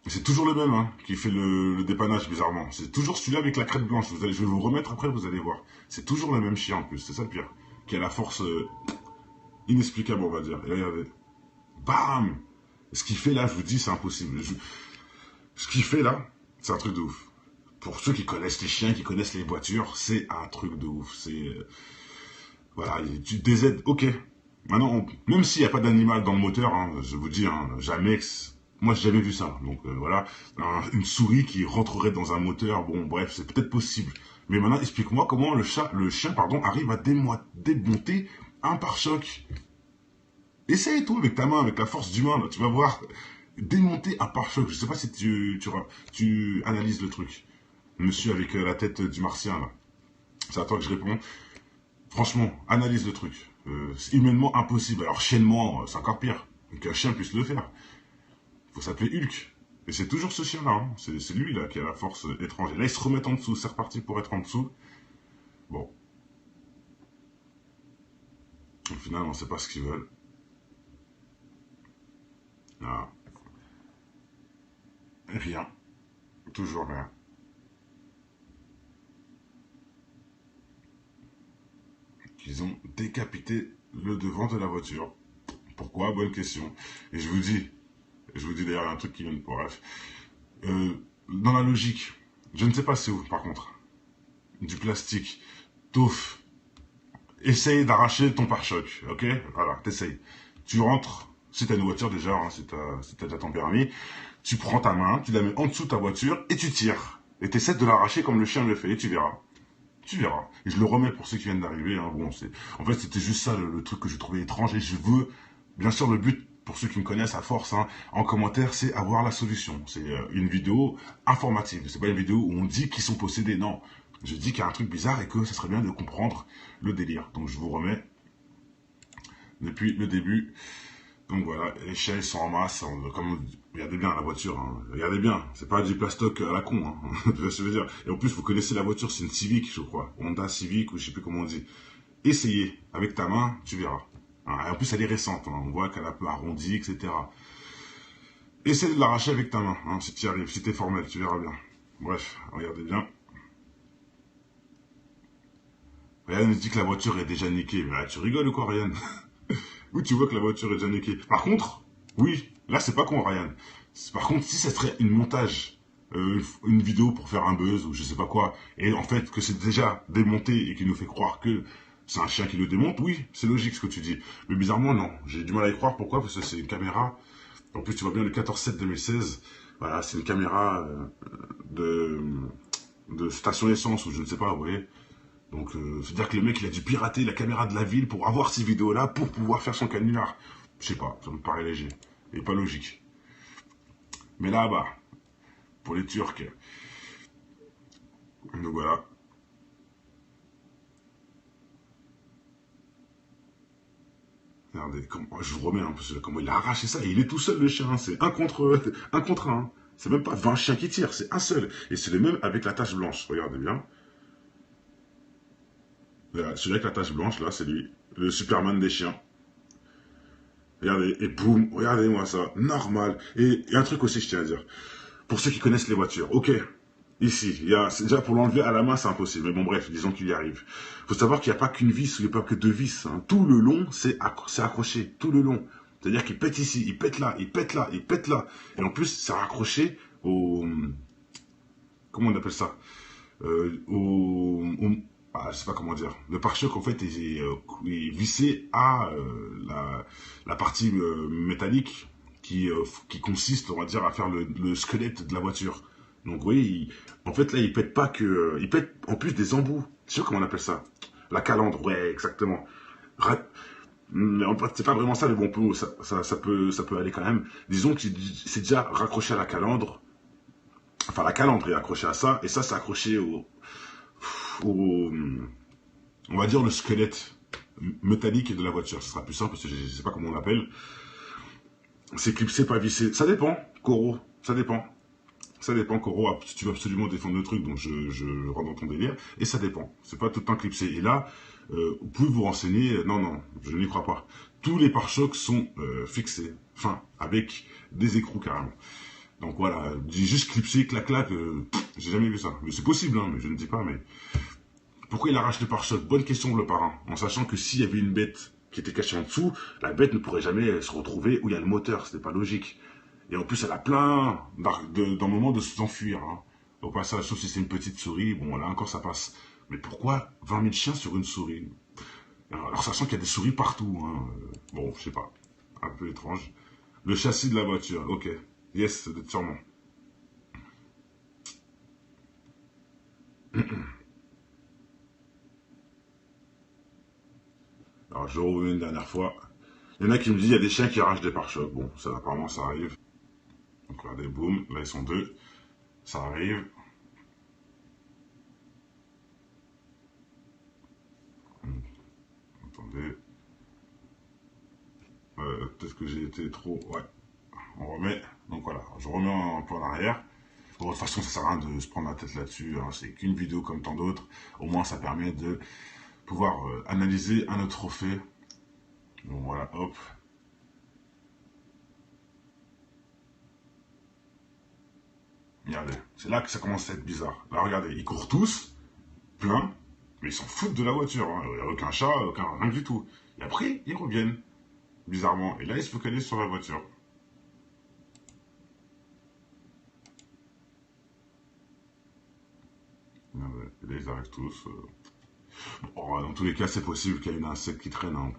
C'est toujours le même hein, qui fait le dépannage, bizarrement. C'est toujours celui-là avec la crête blanche. Je vais vous remettre après, vous allez voir. C'est toujours le même chien en plus, c'est ça le pire. Qui a la force inexplicable, on va dire. Et regardez. Bam! Ce qu'il fait là, je vous dis, c'est impossible. Ce qu'il fait là, c'est un truc de ouf. Pour ceux qui connaissent les chiens, qui connaissent les voitures, c'est un truc de ouf. C'est... voilà, tu DZ, ok. Maintenant, même s'il n'y a pas d'animal dans le moteur, hein, je vous dis, hein, jamais... Moi, j'ai jamais vu ça. Donc voilà, une souris qui rentrerait dans un moteur, bon, bref, c'est peut-être possible. Mais maintenant, explique-moi comment le chien, pardon, arrive à démonter un pare-choc. Essaye toi avec ta main, avec la force d'humain, tu vas voir démonter un pare-choc. Je sais pas si tu analyses le truc. Monsieur avec la tête du martien là. C'est à toi que je réponds. Franchement, analyse le truc. C'est humainement impossible. Alors chiennement, c'est encore pire. Qu'un chien puisse le faire. Il faut s'appeler Hulk. Et c'est toujours ce chien-là. Hein. C'est lui là qui a la force étrangère. Là, ils se remettent en dessous. C'est reparti pour être en dessous. Bon. Au final, on ne sait pas ce qu'ils veulent. Ah. Rien. Toujours rien. Ils ont décapité le devant de la voiture. Pourquoi? Bonne question. Et je vous dis d'ailleurs un truc qui vient de... Bref. Dans la logique, je ne sais pas c'est où par contre. Du plastique. Touf. Essaye d'arracher ton pare-choc. Ok? Voilà, t'essayes. Tu rentres... Si t'as une voiture déjà, hein, si t'as déjà ton permis, tu prends ta main, tu la mets en dessous de ta voiture et tu tires. Et t'essaies de l'arracher comme le chien le fait, et tu verras. Tu verras. Et je le remets pour ceux qui viennent d'arriver. Hein. Bon, en fait, c'était juste ça le truc que je trouvais étrange. Et je veux, bien sûr, le but, pour ceux qui me connaissent à force, hein, en commentaire, c'est avoir la solution. C'est une vidéo informative. C'est pas une vidéo où on dit qu'ils sont possédés. Non. Je dis qu'il y a un truc bizarre et que ça serait bien de comprendre le délire. Donc, je vous remets depuis le début. Donc voilà, les chiens ils sont en masse, comme regardez bien la voiture, hein. Regardez bien, c'est pas du plastoc à la con, hein. Tu vois ce que je veux dire. Et en plus vous connaissez la voiture, c'est une Civic je crois, Honda Civic ou je sais plus comment on dit. Essayez, avec ta main, tu verras. Hein. Et en plus elle est récente, hein. On voit qu'elle a un peu arrondi, etc. Essaye de l'arracher avec ta main, hein, si tu y arrives, si t'es formel, tu verras bien. Bref, regardez bien. Ryan nous dit que la voiture est déjà niquée, mais là, tu rigoles ou quoi Ryan? Oui, tu vois que la voiture est déjà niquée. Par contre, oui, là c'est pas con Ryan. Par contre, si ça serait une montage, une vidéo pour faire un buzz ou je sais pas quoi, et en fait que c'est déjà démonté et qui nous fait croire que c'est un chien qui le démonte, oui, c'est logique ce que tu dis. Mais bizarrement, non. J'ai du mal à y croire. Pourquoi? Parce que c'est une caméra. En plus, tu vois bien le 14/7/2016. Voilà, c'est une caméra de station essence ou je ne sais pas, vous voyez. Donc, c'est-à-dire que le mec, il a dû pirater la caméra de la ville pour avoir ces vidéos-là, pour pouvoir faire son canular. Je sais pas, ça me paraît léger. Et pas logique. Mais là-bas, pour les Turcs. Donc voilà. Regardez, je vous remets un peu comment il a arraché ça. Et il est tout seul, le chien. C'est un contre un. C'est même pas 20 chiens qui tirent, c'est un seul. Et c'est le même avec la tache blanche. Regardez bien. Voilà, celui avec la tache blanche, là, c'est lui. Le Superman des chiens. Regardez, et boum, regardez-moi ça. Normal. Et un truc aussi, je tiens à dire. Pour ceux qui connaissent les voitures, ok. Ici, déjà pour l'enlever à la main, c'est impossible. Mais bon, bref, disons qu'il y arrive. Il faut savoir qu'il n'y a pas qu'une vis ou il n'y a pas que deux vis. Hein. Tout le long, c'est accroché. Tout le long. C'est-à-dire qu'il pète ici, il pète là, il pète là, il pète là. Et en plus, c'est raccroché au... Comment on appelle ça je sais pas comment dire. Le pare-choc, en fait, est vissé à la partie métallique qui consiste, on va dire, à faire le squelette de la voiture. Donc, oui, en fait, là, il pète pas que... il pète en plus des embouts. Tu sais comment on appelle ça? La calandre, ouais, exactement. C'est pas vraiment ça, mais bon, ça peut aller quand même. Disons que c'est déjà raccroché à la calandre. Enfin, la calandre est accrochée à ça, et ça, c'est accroché on va dire, le squelette métallique de la voiture. Ce sera plus simple, parce que je ne sais pas comment on l'appelle. C'est clipsé, pas vissé. Ça dépend, Koro, ça dépend. Ça dépend, Koro, si tu veux absolument défendre le truc, donc je rentre dans ton délire, et ça dépend. C'est pas tout le temps clipsé. Et là, vous pouvez vous renseigner, non, je n'y crois pas. Tous les pare-chocs sont fixés, enfin, avec des écrous carrément. Donc voilà, juste clipsé, clac, j'ai jamais vu ça. Mais c'est possible, hein, mais je ne dis pas, mais... Pourquoi il arrache le pare-choc? Bonne question, le parrain. En sachant que s'il y avait une bête qui était cachée en dessous, la bête ne pourrait jamais se retrouver où il y a le moteur, c'était pas logique. Et en plus, elle a plein d'un moment de s'enfuir. Hein. Au passage, sauf si c'est une petite souris, bon là encore ça passe. Mais pourquoi 20 000 chiens sur une souris? Alors sachant qu'il y a des souris partout. Hein. Bon, je sais pas. Un peu étrange. Le châssis de la voiture, ok. Yes, sûrement. Alors, je reviens une dernière fois. Il y en a qui me disent, il y a des chiens qui arrachent des pare-chocs. Bon, ça, apparemment, ça arrive. Donc, regardez, boum. Là, ils sont deux. Ça arrive. Attendez. Peut-être que j'ai été trop... Ouais. On remet. Donc, voilà. Je remets un peu en arrière. Bon, de toute façon, ça sert à rien de se prendre la tête là-dessus. Hein. C'est qu'une vidéo comme tant d'autres. Au moins, ça permet de pouvoir analyser un autre trophée. Bon, voilà, hop. Regardez, c'est là que ça commence à être bizarre. Là, regardez, ils courent tous, plein, mais ils s'en foutent de la voiture. Hein. Il n'y a aucun chat, rien du tout. Et après, ils reviennent, bizarrement. Et là, ils se focalisent sur la voiture. Regardez, et là, ils arrivent tous. Bon, dans tous les cas, c'est possible qu'il y ait une insecte qui traîne. Hein.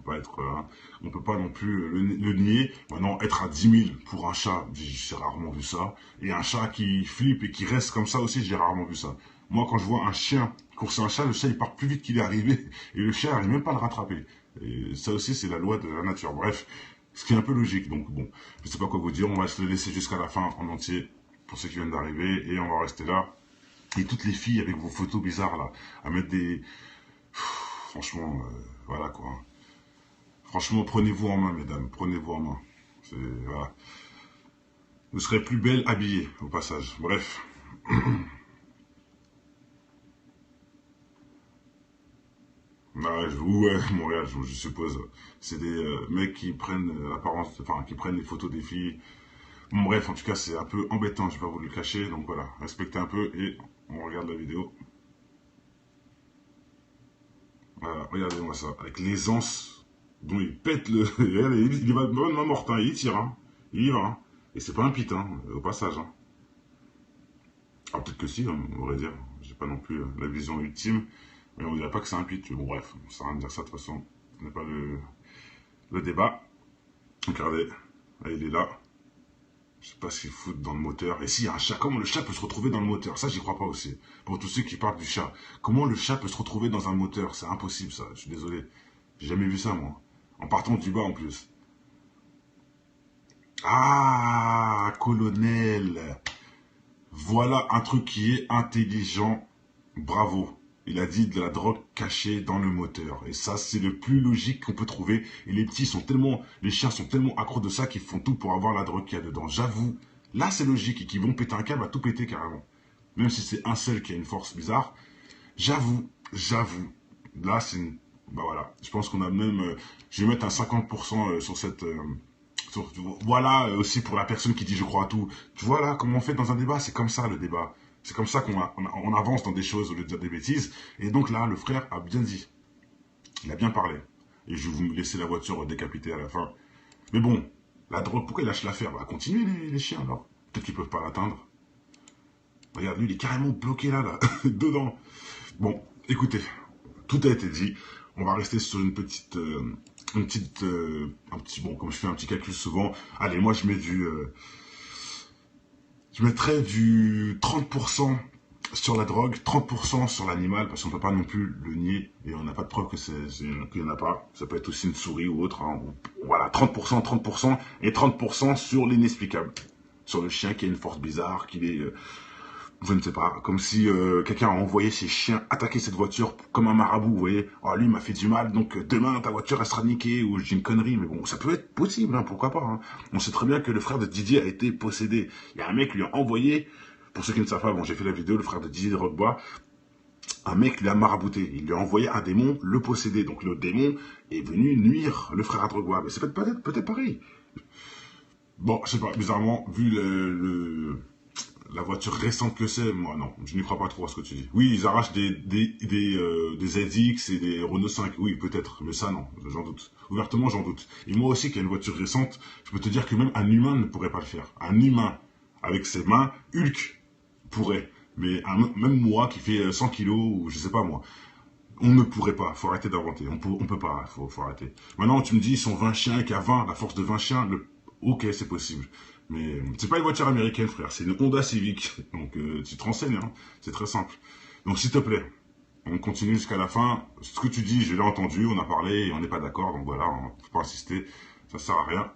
On peut pas non plus le nier. Maintenant, être à 10 000 pour un chat, j'ai rarement vu ça. Et un chat qui flippe et qui reste comme ça aussi, j'ai rarement vu ça. Moi, quand je vois un chien courser un chat, le chat il part plus vite qu'il est arrivé et le chien n'arrive même pas à le rattraper. Et ça aussi, c'est la loi de la nature. Bref, ce qui est un peu logique. Donc bon, je sais pas quoi vous dire. On va se le laisser jusqu'à la fin en entier pour ceux qui viennent d'arriver et on va rester là. Et toutes les filles avec vos photos bizarres là, à mettre des... Franchement, voilà quoi. Franchement, prenez-vous en main, mesdames. Prenez-vous en main. Voilà. Vous serez plus belle habillée, au passage. Bref. Montréal, je suppose. C'est des mecs qui prennent l'apparence, enfin, qui prennent les photos des filles. Bon, bref, en tout cas, c'est un peu embêtant, je vais pas vous le cacher. Donc voilà, respectez un peu et on regarde la vidéo. Voilà, regardez-moi ça, avec l'aisance dont il pète le... Regardez, il va de main morte, hein, il tire, hein. Il y va, hein. Et c'est pas un pit, hein, au passage. Hein. Ah, peut-être que si, hein, on va dire. J'ai pas non plus la vision ultime, mais on dirait pas que c'est un pit. Bon, bref, on sert à rien de dire ça, de toute façon. Ce n'est pas le débat. Regardez, là, il est là. Je sais pas s'il fout dans le moteur. Et s'il y a un chat, comment le chat peut se retrouver dans le moteur? Ça, j'y crois pas aussi. Pour tous ceux qui parlent du chat. Comment le chat peut se retrouver dans un moteur? C'est impossible, ça. Je suis désolé. J'ai jamais vu ça, moi. En partant du bas, en plus. Ah, colonel. Voilà un truc qui est intelligent. Bravo. Il a dit de la drogue cachée dans le moteur. Et ça, c'est le plus logique qu'on peut trouver. Et les petits sont tellement, les chiens sont tellement accros de ça qu'ils font tout pour avoir la drogue qu'il y a dedans. J'avoue, là c'est logique, et qui vont péter un câble à tout péter carrément. Même si c'est un seul qui a une force bizarre, j'avoue, là c'est une... Bah voilà, je pense qu'on a même... je vais mettre un 50% sur cette... voilà, aussi pour la personne qui dit je crois à tout. Tu vois là, comment on fait dans un débat, c'est comme ça le débat. C'est comme ça on avance dans des choses au lieu de dire des bêtises. Et donc là, le frère a bien dit. Il a bien parlé. Et je vais vous laisser la voiture décapitée à la fin. Mais bon, la drogue, pourquoi il lâche l'affaire? Bah continuez les chiens alors. Peut-être qu'ils peuvent pas l'atteindre. Regarde, lui, il est carrément bloqué là, dedans. Bon, écoutez, tout a été dit. On va rester sur un petit, bon, comme je fais un petit calcul souvent. Allez, moi, je mettrais du 30% sur la drogue, 30% sur l'animal, parce qu'on peut pas non plus le nier, et on n'a pas de preuve qu'il n'y en a pas. Ça peut être aussi une souris ou autre. Hein. Voilà, 30%, et 30% sur l'inexplicable. Sur le chien qui a une force bizarre, qu'il est... je ne sais pas, comme si quelqu'un a envoyé ses chiens attaquer cette voiture comme un marabout, vous voyez. Oh, lui m'a fait du mal, donc demain ta voiture elle sera niquée, ou je dis une connerie, mais bon, ça peut être possible, hein, pourquoi pas. Hein. On sait très bien que le frère de Didier a été possédé. Il y a un mec qui lui a envoyé, pour ceux qui ne savent pas, bon j'ai fait la vidéo, le frère de Didier de Roquebois, un mec lui a marabouté, il lui a envoyé un démon le posséder, donc le démon est venu nuire le frère à Roquebois, mais c'est peut-être pareil. Bon, je sais pas, bizarrement, vu la voiture récente que c'est, moi non, je n'y crois pas trop à ce que tu dis. Oui, ils arrachent des ZX et des Renault 5, oui peut-être, mais ça non, j'en doute. Ouvertement j'en doute. Et moi aussi qui ai une voiture récente, je peux te dire que même un humain ne pourrait pas le faire. Un humain, avec ses mains, Hulk pourrait. Mais même moi qui fais 100 kilos, ou je sais pas moi, on ne pourrait pas, faut arrêter d'inventer, on peut pas, faut arrêter. Maintenant tu me dis, ils sont 20 chiens et qu'à 20, la force de 20 chiens, ok c'est possible. Mais c'est pas une voiture américaine, frère, c'est une Honda Civic. Donc tu te renseignes, hein. C'est très simple. Donc s'il te plaît, on continue jusqu'à la fin. Ce que tu dis, je l'ai entendu, on a parlé et on n'est pas d'accord. Donc voilà, on ne peut pas insister, ça sert à rien.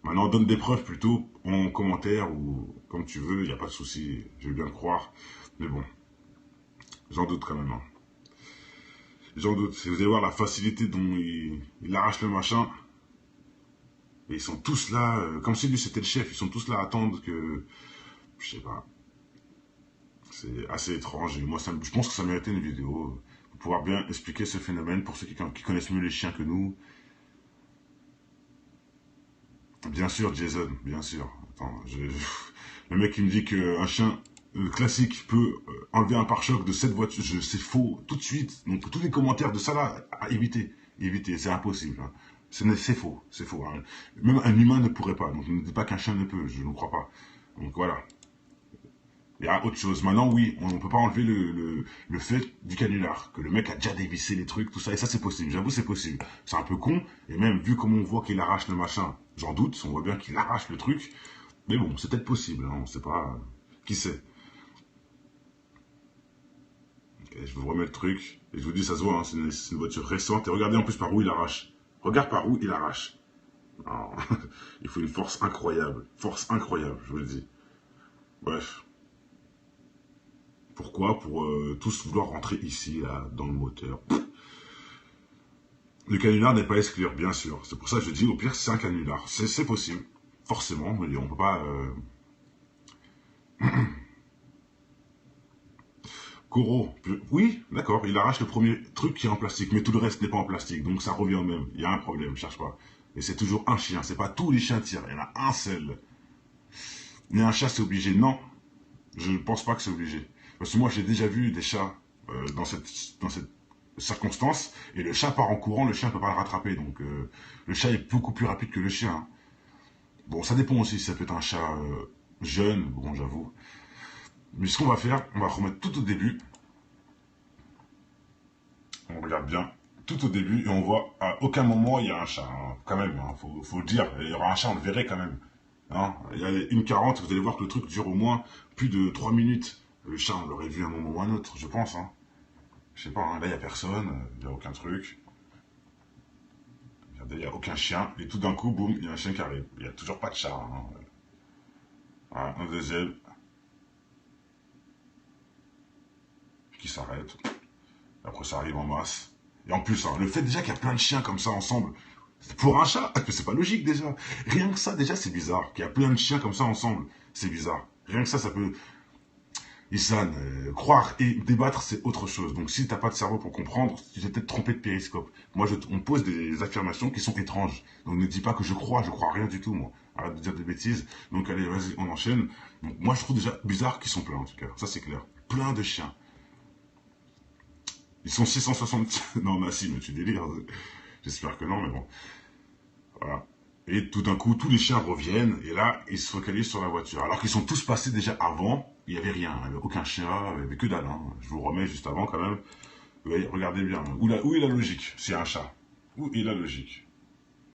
Maintenant, donne des preuves plutôt en commentaire ou comme tu veux, il n'y a pas de souci, je vais bien le croire. Mais bon, j'en doute quand même. Hein. J'en doute. Si vous allez voir la facilité dont il arrache le machin. Et ils sont tous là, comme si lui c'était le chef, ils sont tous là à attendre que... Je sais pas. C'est assez étrange. Et moi, je pense que ça méritait une vidéo. Pour pouvoir bien expliquer ce phénomène pour ceux qui connaissent mieux les chiens que nous. Bien sûr, Jason, bien sûr. Attends, le mec qui me dit qu'un chien classique peut enlever un pare-choc de cette voiture, c'est faux, tout de suite. Donc tous les commentaires de ça là, à éviter. Éviter, c'est impossible. Hein. C'est faux, c'est faux. Hein. Même un humain ne pourrait pas. Donc ne dis pas qu'un chien ne peut, je ne crois pas. Donc voilà. Il y a autre chose. Maintenant, oui, on ne peut pas enlever le fait du canular. Que le mec a déjà dévissé les trucs, tout ça. Et ça, c'est possible. J'avoue, c'est possible. C'est un peu con. Et même, vu comme on voit qu'il arrache le machin, j'en doute. On voit bien qu'il arrache le truc. Mais bon, c'est peut-être possible. Hein. On ne sait pas. Qui sait. Okay, je vous remets le truc. Et je vous dis, ça se voit. Hein, c'est une voiture récente. Et regardez en plus par où il arrache. Regarde par où il arrache. Non, il faut une force incroyable. Force incroyable, je vous le dis. Bref. Pourquoi? Pour tous vouloir rentrer ici, là, dans le moteur. Le canular n'est pas à exclure, bien sûr. C'est pour ça que je dis, au pire, c'est un canular. C'est possible. Forcément, mais on peut pas... Koro, oui, d'accord, il arrache le premier truc qui est en plastique, mais tout le reste n'est pas en plastique, donc ça revient au même. Il y a un problème, cherche pas. Et c'est toujours un chien, c'est pas tous les chiens tirent, il y en a un seul. Mais un chat, c'est obligé. Non, je ne pense pas que c'est obligé. Parce que moi, j'ai déjà vu des chats dans cette circonstance, et le chat part en courant, le chien ne peut pas le rattraper, donc le chat est beaucoup plus rapide que le chien. Bon, ça dépend aussi, si ça peut être un chat jeune, bon, j'avoue. Mais ce qu'on va faire, on va remettre tout au début. On regarde bien, tout au début, et on voit à aucun moment il y a un chat, hein, quand même, hein, faut le dire, il y aura un chat, on le verrait quand même. Hein, il y a 1:40, vous allez voir que le truc dure au moins plus de 3 minutes. Le chat, on l'aurait vu à un moment ou à un autre, je pense. Hein. Je sais pas, hein, là il n'y a personne, il n'y a aucun truc. Regardez, il n'y a aucun chien, et tout d'un coup, boum, il y a un chien qui arrive. Il n'y a toujours pas de chat. Hein. Voilà, un deuxième. Qui s'arrête. Après ça arrive en masse. Et en plus, hein, le fait déjà qu'il y a plein de chiens comme ça ensemble, Pour un chat, c'est pas logique déjà. Rien que ça, déjà, c'est bizarre. Qu'il y a plein de chiens comme ça ensemble, c'est bizarre. Rien que ça peut... Issan, croire et débattre, c'est autre chose. Donc si t'as pas de cerveau pour comprendre, tu t'es peut-être trompé de périscope. Moi, on pose des affirmations qui sont étranges. Donc ne dis pas que je crois rien du tout, moi. Arrête de dire des bêtises. Donc allez, vas-y, on enchaîne. Donc moi, je trouve déjà bizarre qu'ils sont pleins, en tout cas. Ça, c'est clair. Plein de chiens. Ils sont 660... Non, Nassim, tu délires. J'espère que non, mais bon. Voilà. Et tout d'un coup, tous les chiens reviennent, et là, ils se focalisent sur la voiture. Alors qu'ils sont tous passés déjà avant, il n'y avait rien, il n'y avait aucun chien, il n'y avait que dalle. Hein. Je vous remets juste avant quand même. Vous voyez, regardez bien. Où est la logique? C'est un chat. Où est la logique?